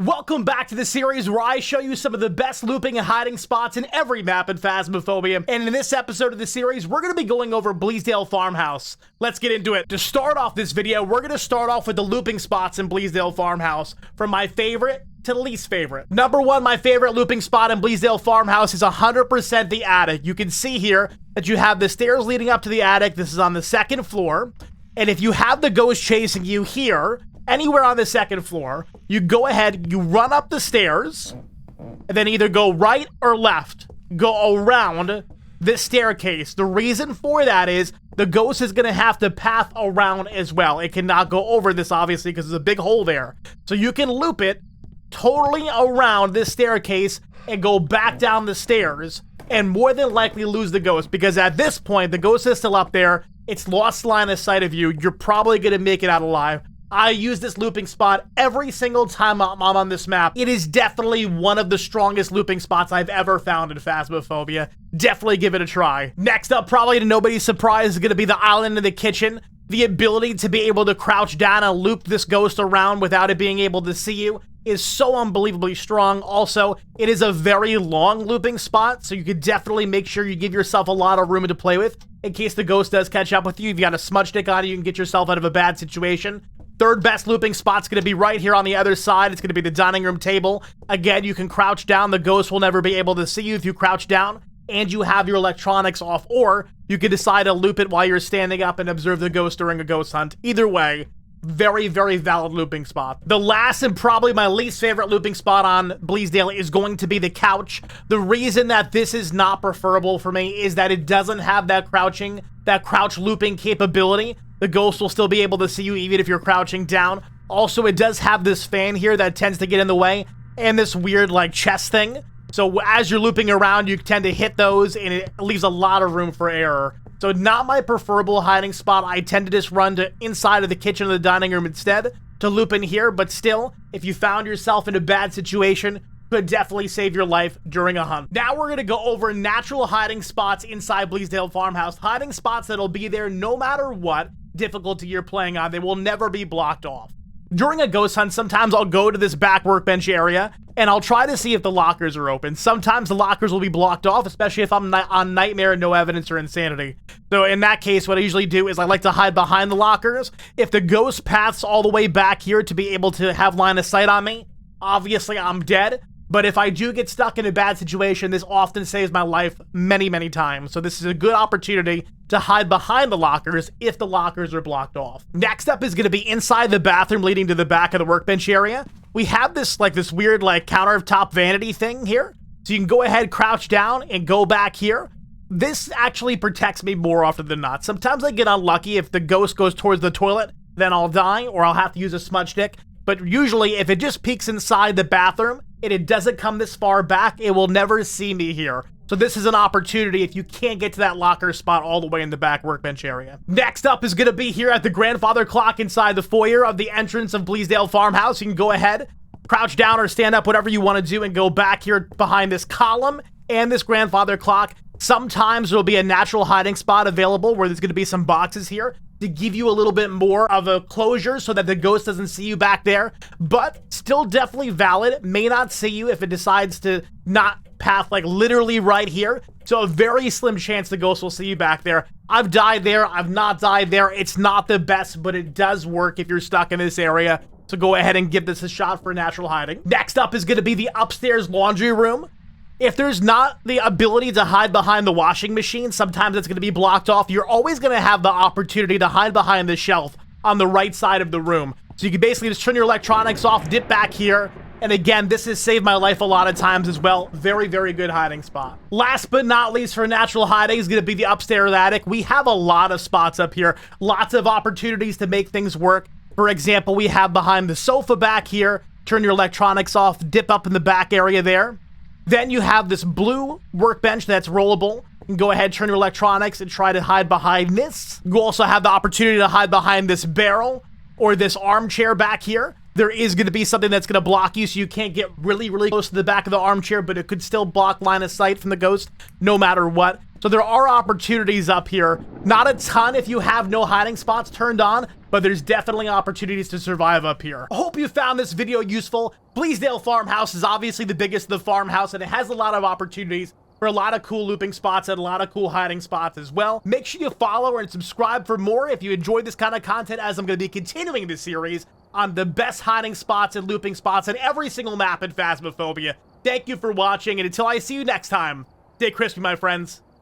Welcome back to the series where I show you some of the best looping and hiding spots in every map in Phasmophobia. And in this episode of the series, we're going to be going over Bleasdale Farmhouse. Let's get into it. To start off this video, we're going to start off with the looping spots in Bleasdale Farmhouse, from my favorite to least favorite. Number one, my favorite looping spot in Bleasdale Farmhouse is 100% the attic. You can see here that you have the stairs leading up to the attic. This is on the second floor. And if you have the ghost chasing you here, anywhere on the second floor, you go ahead, you run up the stairs, and then either go right or left. Go around this staircase. The reason for that is the ghost is going to have to path around as well. It cannot go over this, obviously, because there's a big hole there. So you can loop it totally around this staircase and go back down the stairs and more than likely lose the ghost, because at this point, the ghost is still up there. It's lost line of sight of you. You're probably going to make it out alive. I use this looping spot every single time I'm on this map. It is definitely one of the strongest looping spots I've ever found in Phasmophobia. Definitely give it a try. Next up, probably to nobody's surprise, is going to be the island in the kitchen. The ability to be able to crouch down and loop this ghost around without it being able to see you is so unbelievably strong. Also, it is a very long looping spot, so you could definitely make sure you give yourself a lot of room to play with in case the ghost does catch up with you. If you got a smudge stick on you, you can get yourself out of a bad situation. Third best looping spot's going to be right here on the other side. It's going to be the dining room table. Again, you can crouch down. The ghost will never be able to see you if you crouch down and you have your electronics off, or you could decide to loop it while you're standing up and observe the ghost during a ghost hunt. Either way, very, very valid looping spot. The last and probably my least favorite looping spot on Bleasdale is going to be the couch. The reason that this is not preferable for me is that it doesn't have that crouch looping capability. The ghost will still be able to see you even if you're crouching down. Also, it does have this fan here that tends to get in the way, and this weird like chest thing. So as you're looping around, you tend to hit those, and it leaves a lot of room for error. So not my preferable hiding spot. I tend to just run to inside of the kitchen or the dining room instead to loop in here. But still, if you found yourself in a bad situation, could definitely save your life during a hunt. Now we're going to go over natural hiding spots inside Bleasdale Farmhouse. Hiding spots that'll be there no matter what difficulty you're playing on. They will never be blocked off. During a ghost hunt, sometimes I'll go to this back workbench area and I'll try to see if the lockers are open. Sometimes the lockers will be blocked off, especially if I'm on Nightmare, No Evidence, or Insanity. So in that case, what I usually do is I like to hide behind the lockers. If the ghost paths all the way back here to be able to have line of sight on me, obviously I'm dead. But if I do get stuck in a bad situation, this often saves my life many, many times. So this is a good opportunity to hide behind the lockers if the lockers are blocked off. Next up is going to be inside the bathroom leading to the back of the workbench area. We have this weird countertop vanity thing here. So you can go ahead, crouch down, and go back here. This actually protects me more often than not. Sometimes I get unlucky. If the ghost goes towards the toilet, then I'll die, or I'll have to use a smudge stick. But usually, if it just peeks inside the bathroom and it doesn't come this far back, it will never see me here. So this is an opportunity if you can't get to that locker spot all the way in the back workbench area. Next up is going to be here at the grandfather clock inside the foyer of the entrance of Bleasdale Farmhouse. You can go ahead, crouch down or stand up, whatever you want to do, and go back here behind this column and this grandfather clock. Sometimes there'll be a natural hiding spot available where there's going to be some boxes here to give you a little bit more of a closure so that the ghost doesn't see you back there, but still definitely valid. May not see you if it decides to not path literally right here. So a very slim chance the ghost will see you back there. I've died there. I've not died there. It's not the best, but it does work if you're stuck in this area. So go ahead and give this a shot for natural hiding. Next up is going to be the upstairs laundry room. If there's not the ability to hide behind the washing machine, sometimes it's going to be blocked off. You're always going to have the opportunity to hide behind the shelf on the right side of the room. So you can basically just turn your electronics off, dip back here. And again, this has saved my life a lot of times as well. Very, very good hiding spot. Last but not least for natural hiding is going to be the upstairs attic. We have a lot of spots up here. Lots of opportunities to make things work. For example, we have behind the sofa back here. Turn your electronics off, dip up in the back area there. Then you have this blue workbench that's rollable. You can go ahead, turn your electronics, and try to hide behind this. You also have the opportunity to hide behind this barrel or this armchair back here. There is going to be something that's going to block you, so you can't get really, really close to the back of the armchair, but it could still block line of sight from the ghost no matter what. So there are opportunities up here. Not a ton if you have no hiding spots turned on, but there's definitely opportunities to survive up here. I hope you found this video useful. Bleasdale Farmhouse is obviously the biggest of the farmhouse, and it has a lot of opportunities for a lot of cool looping spots and a lot of cool hiding spots as well. Make sure you follow and subscribe for more if you enjoyed this kind of content, as I'm going to be continuing this series on the best hiding spots and looping spots in every single map in Phasmophobia. Thank you for watching, and until I see you next time, stay crispy, my friends.